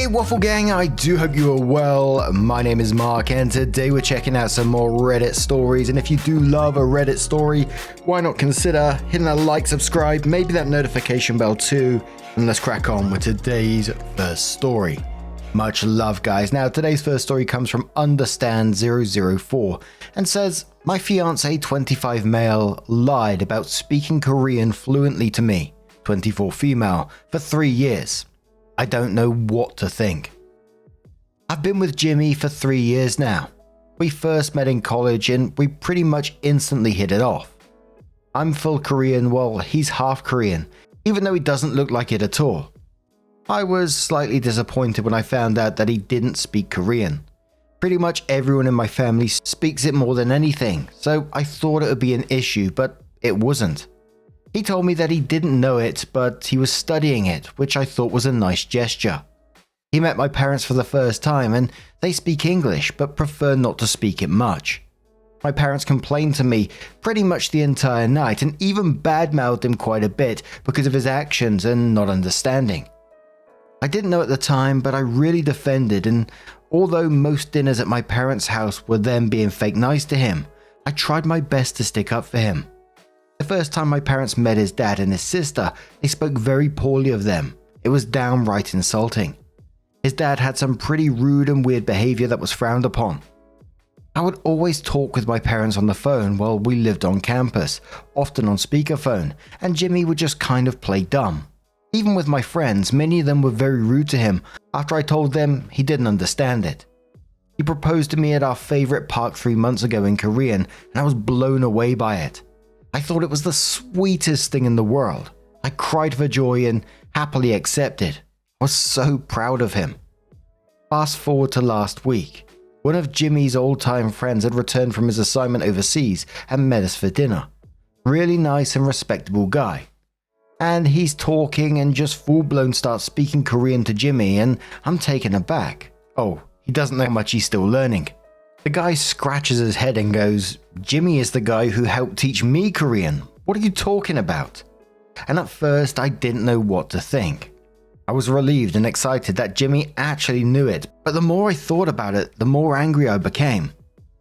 Hey Waffle Gang, I do hope you are well. My name is Mark and today we're checking out some more Reddit stories, and if you do love a Reddit story, why not consider hitting that like, subscribe, maybe that notification bell too, and let's crack on with today's first story. Much love guys. Now today's first story comes from Understand004 and says, my fiance 25 male lied about speaking Korean fluently to me, 24 female, for 3 years. I don't know what to think. I've been with Jimmy for 3 years now. We first met in college and we pretty much instantly hit it off. I'm full Korean while he's half Korean, even though he doesn't look like it at all. I was slightly disappointed when I found out that he didn't speak Korean. Pretty much everyone in my family speaks it more than anything, so I thought it would be an issue, but it wasn't. He told me that he didn't know it, but he was studying it, which I thought was a nice gesture. He met my parents for the first time and they speak English but prefer not to speak it much. My parents complained to me pretty much the entire night and even badmouthed him quite a bit because of his actions and not understanding. I didn't know at the time, but I really defended, and although most dinners at my parents' house were them being fake nice to him, I tried my best to stick up for him. The first time my parents met his dad and his sister, they spoke very poorly of them. It was downright insulting. His dad had some pretty rude and weird behavior that was frowned upon. I would always talk with my parents on the phone while we lived on campus, often on speakerphone, and Jimmy would just kind of play dumb. Even with my friends, many of them were very rude to him after I told them he didn't understand it. He proposed to me at our favorite park 3 months ago in Korean, and I was blown away by it. I thought it was the sweetest thing in the world. I cried for joy and happily accepted. I was so proud of him. Fast forward to last week. One of Jimmy's old-time friends had returned from his assignment overseas and met us for dinner. Really nice and respectable guy. And he's talking and just full-blown starts speaking Korean to Jimmy, and I'm taken aback. Oh, he doesn't know how much he's still learning. The guy scratches his head and goes, Jimmy is the guy who helped teach me Korean. What are you talking about? And at first I didn't know what to think. I was relieved and excited that Jimmy actually knew it, but the more I thought about it, the more angry I became.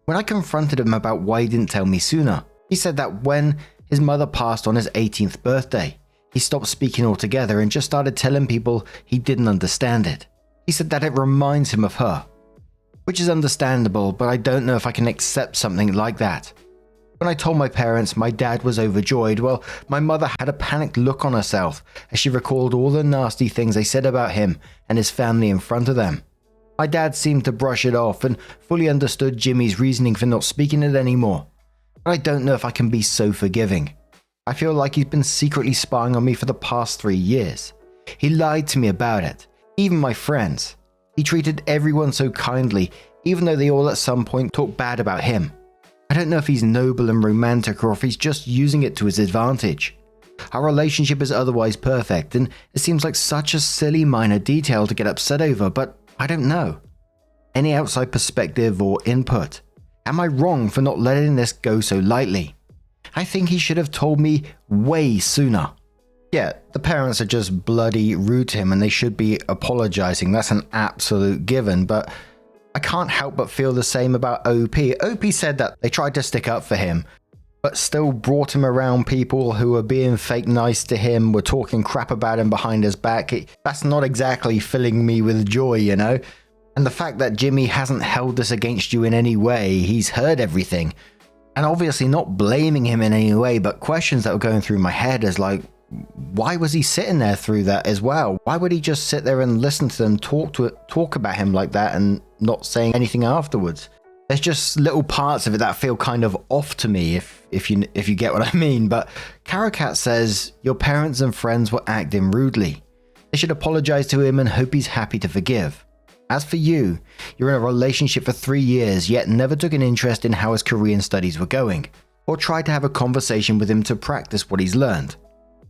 When I confronted him about why he didn't tell me sooner, he said that when his mother passed on his 18th birthday, he stopped speaking altogether and just started telling people he didn't understand it. He said that it reminds him of her. Which is understandable, but I don't know if I can accept something like that. When I told my parents, my dad was overjoyed, while my mother had a panicked look on herself as she recalled all the nasty things they said about him and his family in front of them. My dad seemed to brush it off and fully understood Jimmy's reasoning for not speaking it anymore. But I don't know if I can be so forgiving. I feel like he's been secretly spying on me for the past 3 years. He lied to me about it, even my friends. He treated everyone so kindly, even though they all at some point talked bad about him. I don't know if he's noble and romantic or if he's just using it to his advantage. Our relationship is otherwise perfect, and it seems like such a silly minor detail to get upset over, but I don't know. Any outside perspective or input? Am I wrong for not letting this go so lightly? I think he should have told me way sooner. Yeah, the parents are just bloody rude to him and they should be apologizing. That's an absolute given, but I can't help but feel the same about OP. OP said that they tried to stick up for him, but still brought him around people who were being fake nice to him, were talking crap about him behind his back. That's not exactly filling me with joy, you know? And the fact that Jimmy hasn't held this against you in any way, he's heard everything. And obviously not blaming him in any way, but questions that were going through my head is like, why was he sitting there through that as well? Why would he just sit there and listen to them talk about him like that and not saying anything afterwards? There's just little parts of it that feel kind of off to me, if you get what I mean. But Caracat says, your parents and friends were acting rudely. They should apologize to him and hope he's happy to forgive. As for you, you're in a relationship for 3 years, yet never took an interest in how his Korean studies were going, or tried to have a conversation with him to practice what he's learned.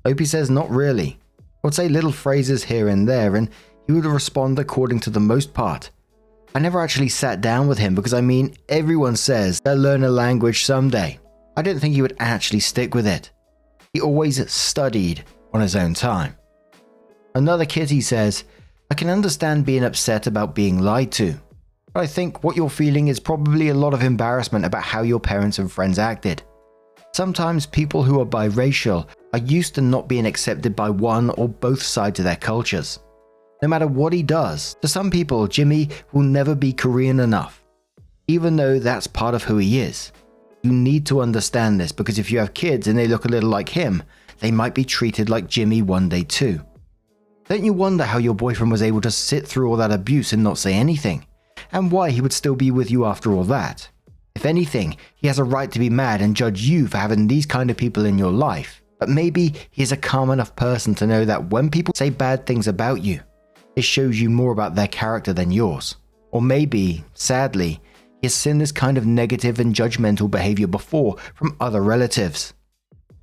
Opie says not really. I would say little phrases here and there, and he would respond according to the most part. I never actually sat down with him because everyone says they'll learn a language someday. I didn't think he would actually stick with it. He always studied on his own time. Another kitty says, I can understand being upset about being lied to, but I think what you're feeling is probably a lot of embarrassment about how your parents and friends acted. Sometimes people who are biracial are used to not being accepted by one or both sides of their cultures. No matter what he does, to some people, Jimmy will never be Korean enough, even though that's part of who he is. You need to understand this because if you have kids and they look a little like him, they might be treated like Jimmy one day too. Don't you wonder how your boyfriend was able to sit through all that abuse and not say anything? And why he would still be with you after all that? If anything, he has a right to be mad and judge you for having these kind of people in your life. But maybe he is a calm enough person to know that when people say bad things about you, it shows you more about their character than yours. Or maybe, sadly, he has seen this kind of negative and judgmental behavior before from other relatives.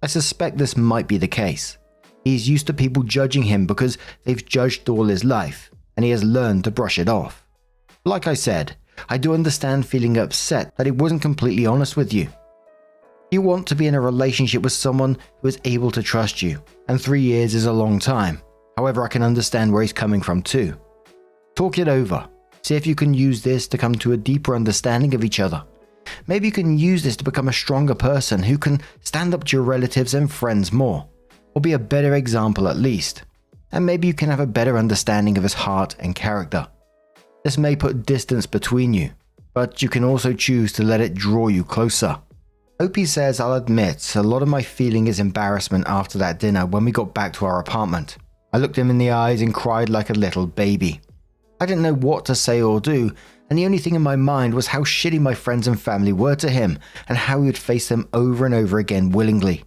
I suspect this might be the case. He is used to people judging him because they've judged all his life, and he has learned to brush it off. Like I said, I do understand feeling upset that he wasn't completely honest with you. You want to be in a relationship with someone who is able to trust you, and 3 years is a long time. However, I can understand where he's coming from too. Talk it over. See if you can use this to come to a deeper understanding of each other. Maybe you can use this to become a stronger person who can stand up to your relatives and friends more, or be a better example at least. And maybe you can have a better understanding of his heart and character. This may put distance between you, but you can also choose to let it draw you closer. Opie says, I'll admit, a lot of my feeling is embarrassment after that dinner when we got back to our apartment. I looked him in the eyes and cried like a little baby. I didn't know what to say or do, and the only thing in my mind was how shitty my friends and family were to him and how he would face them over and over again willingly.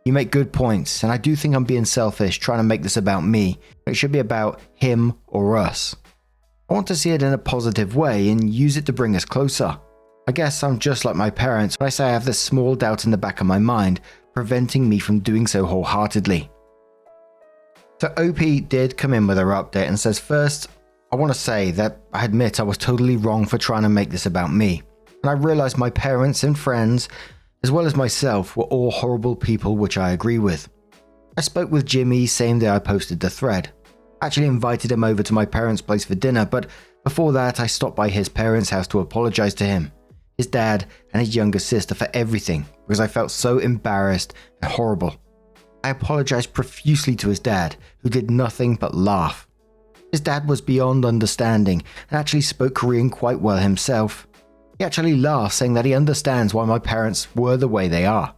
You make good points, and I do think I'm being selfish trying to make this about me. It should be about him or us. I want to see it in a positive way and use it to bring us closer. I guess I'm just like my parents when I say I have this small doubt in the back of my mind, preventing me from doing so wholeheartedly. So OP did come in with her update and says, first, I want to say that I admit I was totally wrong for trying to make this about me. And I realized my parents and friends, as well as myself, were all horrible people, which I agree with. I spoke with Jimmy same day I posted the thread. I actually invited him over to my parents' place for dinner, but before that I stopped by his parents' house to apologize to him, his dad and his younger sister for everything because I felt so embarrassed and horrible. I apologized profusely to his dad, who did nothing but laugh. His dad was beyond understanding and actually spoke Korean quite well himself. He actually laughed, saying that he understands why my parents were the way they are.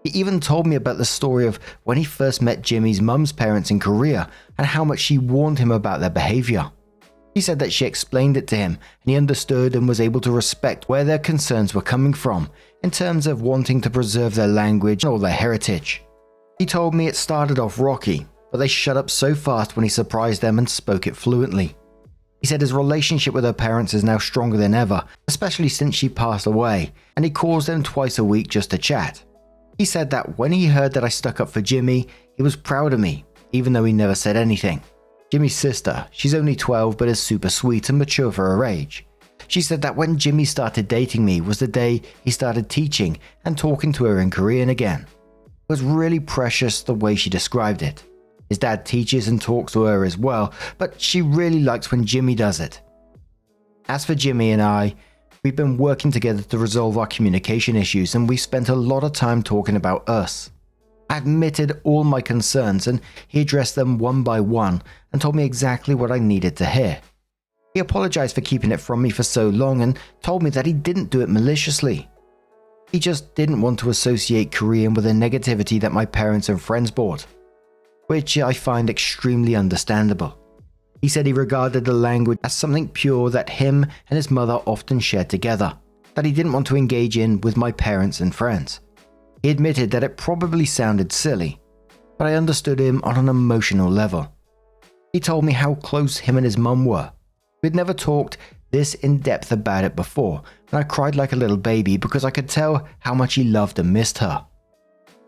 He even told me about the story of when he first met Jimmy's mum's parents in Korea and how much she warned him about their behavior. He said that she explained it to him and he understood and was able to respect where their concerns were coming from in terms of wanting to preserve their language or their heritage. He told me it started off rocky, but they shut up so fast when he surprised them and spoke it fluently. He said his relationship with her parents is now stronger than ever, especially since she passed away, and he calls them twice a week just to chat. He said that when he heard that I stuck up for Jimmy, he was proud of me, even though he never said anything. Jimmy's sister, she's only 12 but is super sweet and mature for her age. She said that when Jimmy started dating me was the day he started teaching and talking to her in Korean again. It was really precious the way she described it. His dad teaches and talks to her as well, but she really likes when Jimmy does it. As for Jimmy and I, we've been working together to resolve our communication issues and we've spent a lot of time talking about us. I admitted all my concerns and he addressed them one by one and told me exactly what I needed to hear. He apologized for keeping it from me for so long and told me that he didn't do it maliciously. He just didn't want to associate Korean with the negativity that my parents and friends brought, which I find extremely understandable. He said he regarded the language as something pure that him and his mother often shared together, that he didn't want to engage in with my parents and friends. He admitted that it probably sounded silly, but I understood him on an emotional level. He told me how close him and his mum were. We'd never talked this in depth about it before, and I cried like a little baby because I could tell how much he loved and missed her.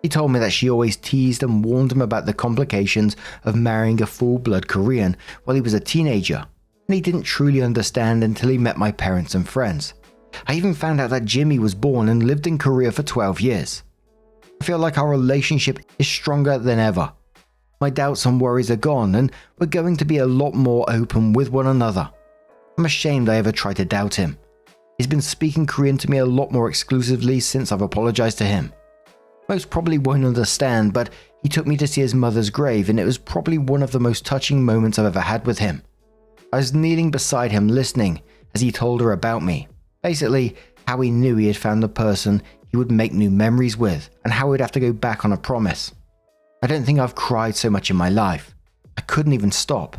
He told me that she always teased and warned him about the complications of marrying a full-blood Korean while he was a teenager, and he didn't truly understand until he met my parents and friends. I even found out that Jimmy was born and lived in Korea for 12 years. I feel like our relationship is stronger than ever. My doubts and worries are gone, and we're going to be a lot more open with one another. I'm ashamed I ever tried to doubt him. He's been speaking Korean to me a lot more exclusively since I've apologized to him. Most probably won't understand, but he took me to see his mother's grave, and it was probably one of the most touching moments I've ever had with him. I was kneeling beside him listening as he told her about me. Basically, how he knew he had found the person he would make new memories with, and how he'd have to go back on a promise. I don't think I've cried so much in my life. I couldn't even stop.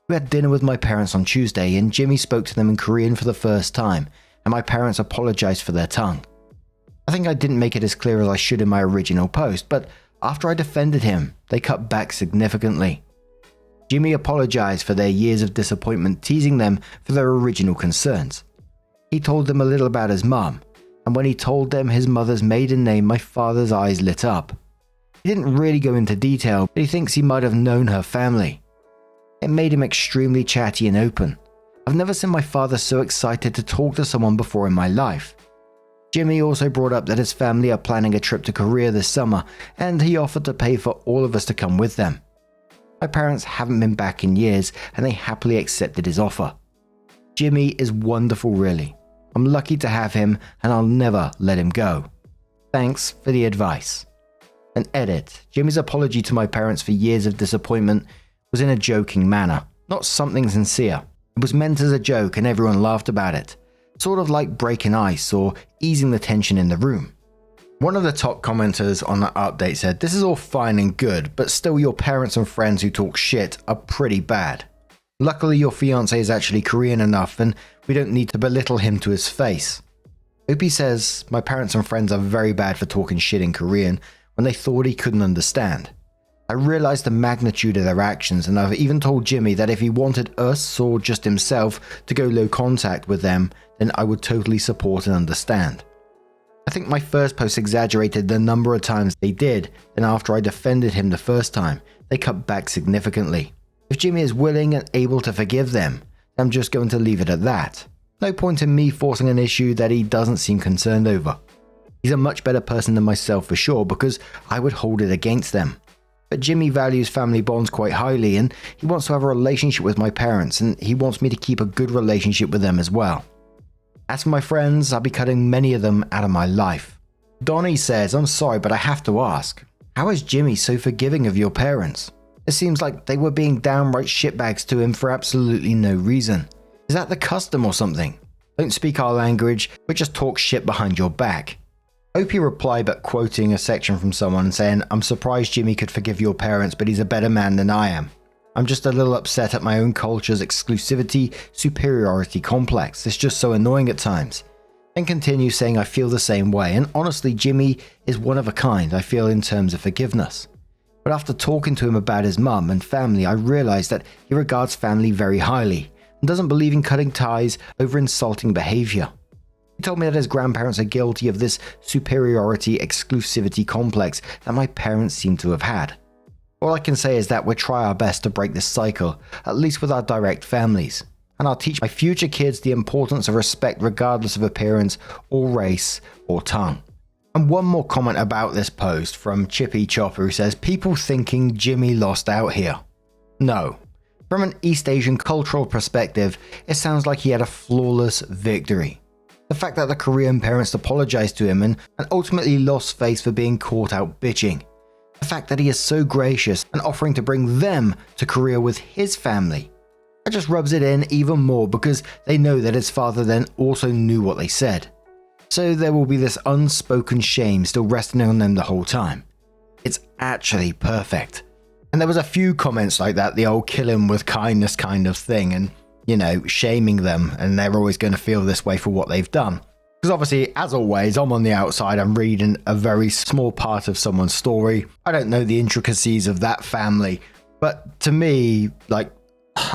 We had dinner with my parents on Tuesday, and Jimmy spoke to them in Korean for the first time, and my parents apologized for their tongue. I think I didn't make it as clear as I should in my original post, but after I defended him, they cut back significantly. Jimmy apologized for their years of disappointment, teasing them for their original concerns. He told them a little about his mum, and when he told them his mother's maiden name, my father's eyes lit up. He didn't really go into detail, but he thinks he might have known her family. It made him extremely chatty and open. I've never seen my father so excited to talk to someone before in my life. Jimmy also brought up that his family are planning a trip to Korea this summer, and he offered to pay for all of us to come with them. My parents haven't been back in years, and they happily accepted his offer. Jimmy is wonderful, really. I'm lucky to have him, and I'll never let him go. Thanks for the advice. An edit. Jimmy's apology to my parents for years of disappointment was in a joking manner, not something sincere. It was meant as a joke, and everyone laughed about it. Sort of like breaking ice or easing the tension in the room. One of the top commenters on the update said, "This is all fine and good, but still your parents and friends who talk shit are pretty bad. Luckily your fiance is actually Korean enough and we don't need to belittle him to his face." Opie says, "My parents and friends are very bad for talking shit in Korean when they thought he couldn't understand. I realized the magnitude of their actions, and I've even told Jimmy that if he wanted us, or just himself, to go low contact with them, then I would totally support and understand." I think my first post exaggerated the number of times they did, and after I defended him the first time, they cut back significantly. If Jimmy is willing and able to forgive them, I'm just going to leave it at that. No point in me forcing an issue that he doesn't seem concerned over. He's a much better person than myself for sure, because I would hold it against them. But Jimmy values family bonds quite highly, and he wants to have a relationship with my parents, and he wants me to keep a good relationship with them as well. As for my friends, I'll be cutting many of them out of my life. Donnie says, "I'm sorry, but I have to ask. How is Jimmy so forgiving of your parents? It seems like they were being downright shitbags to him for absolutely no reason. Is that the custom or something? Don't speak our language, but just talk shit behind your back." Opie replied by quoting a section from someone saying, "I'm surprised Jimmy could forgive your parents, but he's a better man than I am. I'm just a little upset at my own culture's exclusivity, superiority complex. It's just so annoying at times." And continues saying, "I feel the same way, and honestly Jimmy is one of a kind, I feel, in terms of forgiveness. But after talking to him about his mum and family, I realized that he regards family very highly and doesn't believe in cutting ties over insulting behavior. He told me that his grandparents are guilty of this superiority exclusivity complex that my parents seem to have had. All I can say is that we'll try our best to break this cycle, at least with our direct families. And I'll teach my future kids the importance of respect regardless of appearance or race or tongue." And one more comment about this post from Chippy Chopper, who says, "People thinking Jimmy lost out here. No. From an East Asian cultural perspective, it sounds like he had a flawless victory. The fact that the Korean parents apologized to him and ultimately lost face for being caught out bitching. The fact that he is so gracious and offering to bring them to Korea with his family. That just rubs it in even more because they know that his father then also knew what they said. So there will be this unspoken shame still resting on them the whole time. It's actually perfect." And there was a few comments like that, the old kill him with kindness kind of thing, and shaming them, and they're always going to feel this way for what they've done. Because obviously, as always, I'm on the outside, I'm reading a very small part of someone's story. I don't know the intricacies of that family, but to me, like,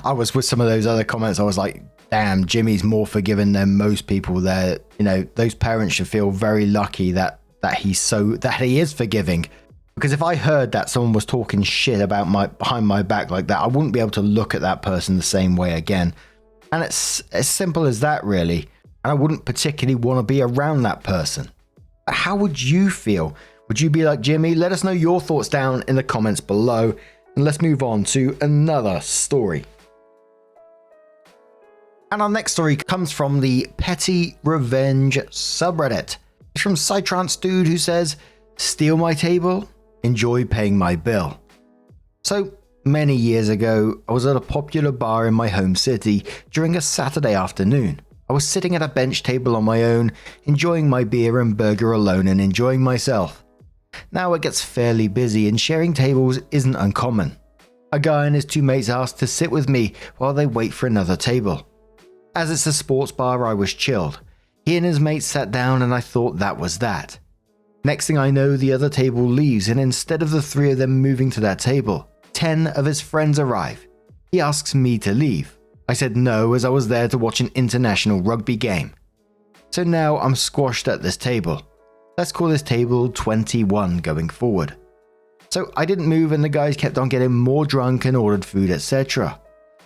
I was with some of those other comments, I was like, damn, Jimmy's more forgiving than most people there. Those parents should feel very lucky that he is forgiving. Because if I heard that someone was talking shit about behind my back like that, I wouldn't be able to look at that person the same way again. And it's as simple as that, really. And I wouldn't particularly want to be around that person. But how would you feel? Would you be like Jimmy? Let us know your thoughts down in the comments below. And let's move on to another story. And our next story comes from the Petty Revenge subreddit. It's from Psytrance Dude, who says, "Steal my table? Enjoy paying my bill." So, many years ago, I was at a popular bar in my home city during a Saturday afternoon. I was sitting at a bench table on my own, enjoying my beer and burger alone and enjoying myself. Now it gets fairly busy and sharing tables isn't uncommon. A guy and his two mates asked to sit with me while they wait for another table. As it's a sports bar, I was chilled. He and his mates sat down and I thought that was that. Next thing I know, the other table leaves, and instead of the three of them moving to that table, 10 of his friends arrive. He asks me to leave. I said no, as I was there to watch an international rugby game. So now I'm squashed at this table. Let's call this table 21 going forward. So I didn't move and the guys kept on getting more drunk and ordered food, etc.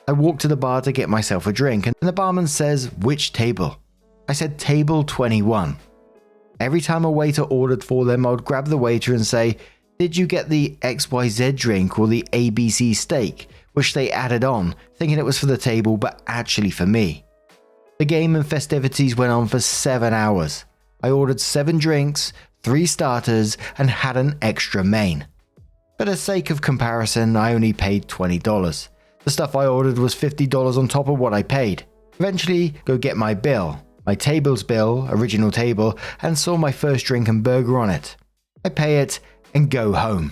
I walked to the bar to get myself a drink and the barman says, "Which table?" I said table 21. Every time a waiter ordered for them, I would grab the waiter and say, "Did you get the XYZ drink or the ABC steak?" which they added on, thinking it was for the table but actually for me. The game and festivities went on for 7 hours. I ordered 7 drinks, 3 starters and had an extra main. For the sake of comparison, I only paid $20. The stuff I ordered was $50 on top of what I paid. Eventually, go get my bill, my table's bill, original table, and saw my first drink and burger on it. I pay it and go home.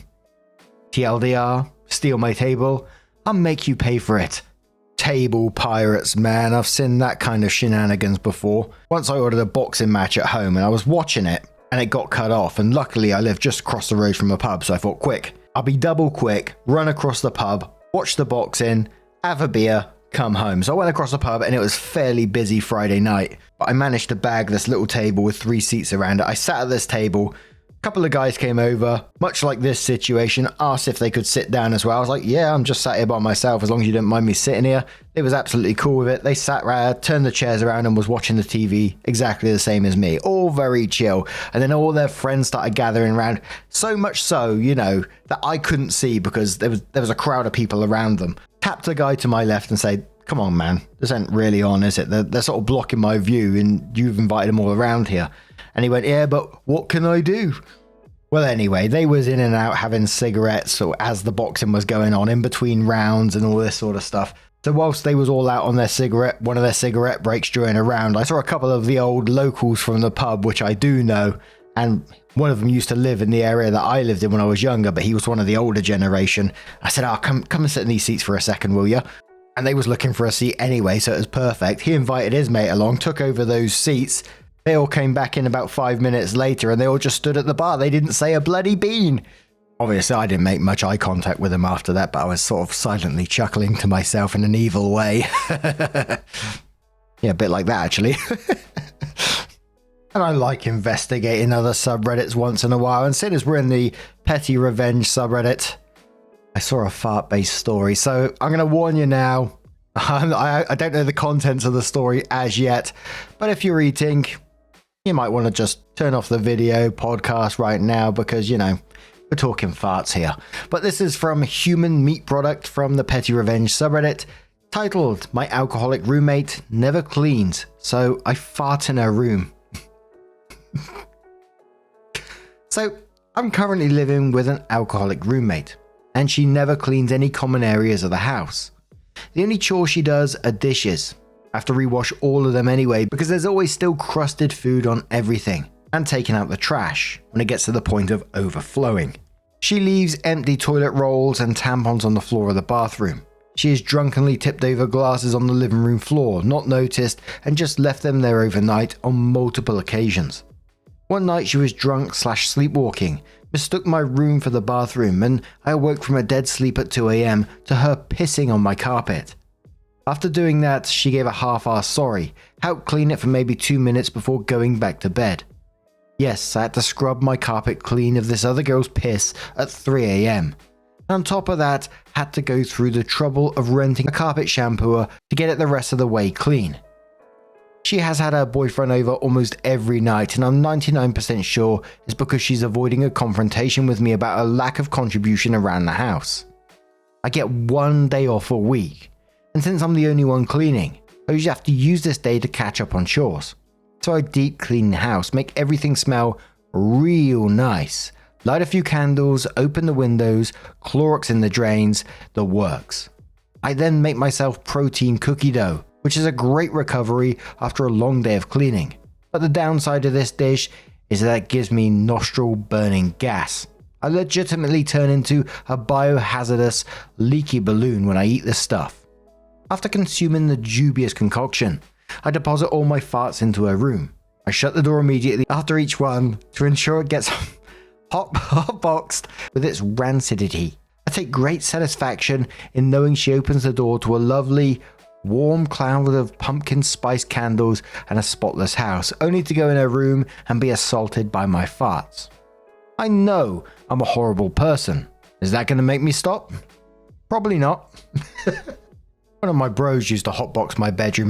TLDR, steal my table, I'll make you pay for it. Table pirates, man, I've seen that kind of shenanigans before. Once I ordered a boxing match at home and I was watching it and it got cut off, and luckily I live just across the road from a pub, so I thought, quick, I'll be double quick, run across the pub, watch the boxing, have a beer, come home. So I went across the pub and it was fairly busy Friday night, but I managed to bag this little table with 3 seats around it. I sat at this table. A couple of guys came over, much like this situation, asked if they could sit down as well. I was like, yeah, I'm just sat here by myself as long as you don't mind me sitting here. They was absolutely cool with it. They sat around, turned the chairs around and was watching the TV exactly the same as me. All very chill. And then all their friends started gathering around. So much so, that I couldn't see because there was a crowd of people around them. Tapped a guy to my left and said, "Come on, man, this ain't really on, is it? They're sort of blocking my view and you've invited them all around here." And he went, "Yeah, but what can I do?" Well, anyway, they was in and out having cigarettes as the boxing was going on, in between rounds and all this sort of stuff. So whilst they was all out on one of their cigarette breaks during a round, I saw a couple of the old locals from the pub, which I do know, and one of them used to live in the area that I lived in when I was younger, but he was one of the older generation. I said, come and sit in these seats for a second, will you? And they was looking for a seat anyway, so it was perfect. He invited his mate along, took over those seats. They all came back in about 5 minutes later and they all just stood at the bar. They didn't say a bloody bean. Obviously, I didn't make much eye contact with them after that, but I was sort of silently chuckling to myself in an evil way. Yeah, a bit like that, actually. And I like investigating other subreddits once in a while. And seeing as we're in the Petty Revenge subreddit, I saw a fart-based story. So I'm going to warn you now. I don't know the contents of the story as yet, but if you're eating, you might want to just turn off the video podcast right now because, we're talking farts here. But this is from Human Meat Product from the Petty Revenge subreddit, titled, "My alcoholic roommate never cleans, so I fart in her room." So, I'm currently living with an alcoholic roommate, and she never cleans any common areas of the house. The only chore she does are dishes. I have to rewash all of them anyway because there's always still crusted food on everything, and taking out the trash when it gets to the point of overflowing. She leaves empty toilet rolls and tampons on the floor of the bathroom. She has drunkenly tipped over glasses on the living room floor, not noticed, and just left them there overnight on multiple occasions. One night she was drunk/sleepwalking, mistook my room for the bathroom, and I awoke from a dead sleep at 2 a.m. to her pissing on my carpet. After doing that, she gave a half-assed sorry, helped clean it for maybe 2 minutes before going back to bed. Yes, I had to scrub my carpet clean of this other girl's piss at 3 a.m. And on top of that, had to go through the trouble of renting a carpet shampooer to get it the rest of the way clean. She has had her boyfriend over almost every night, and I'm 99% sure it's because she's avoiding a confrontation with me about a lack of contribution around the house. I get 1 day off a week, and since I'm the only one cleaning, I usually have to use this day to catch up on chores. So I deep clean the house, make everything smell real nice, light a few candles, open the windows, Clorox in the drains, the works. I then make myself protein cookie dough, which is a great recovery after a long day of cleaning. But the downside of this dish is that it gives me nostril burning gas. I legitimately turn into a biohazardous leaky balloon when I eat this stuff. After consuming the dubious concoction, I deposit all my farts into a room. I shut the door immediately after each one to ensure it gets hot-boxed with its rancidity. I take great satisfaction in knowing she opens the door to a lovely, warm cloud of pumpkin spice candles and a spotless house, only to go in her room and be assaulted by my farts. I know I'm a horrible person. Is that going to make me stop? Probably not. One of my bros used to hotbox my bedroom,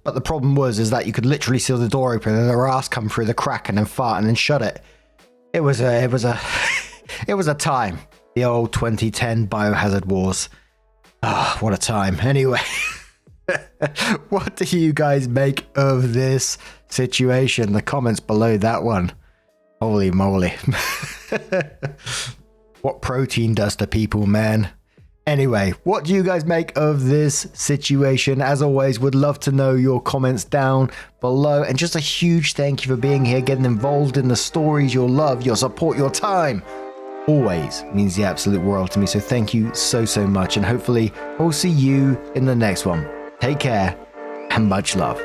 but the problem was that you could literally see the door open and their ass come through the crack and then fart and then shut it. It was a time. The old 2010 biohazard wars. Ah, what a time. Anyway, what do you guys make of this situation? The comments below that one. Holy moly. What protein does to people, man. Anyway, what do you guys make of this situation? As always, would love to know your comments down below. And just a huge thank you for being here, getting involved in the stories, your love, your support, your time. Always means the absolute world to me. So thank you so much. And hopefully I'll see you in the next one. Take care and much love.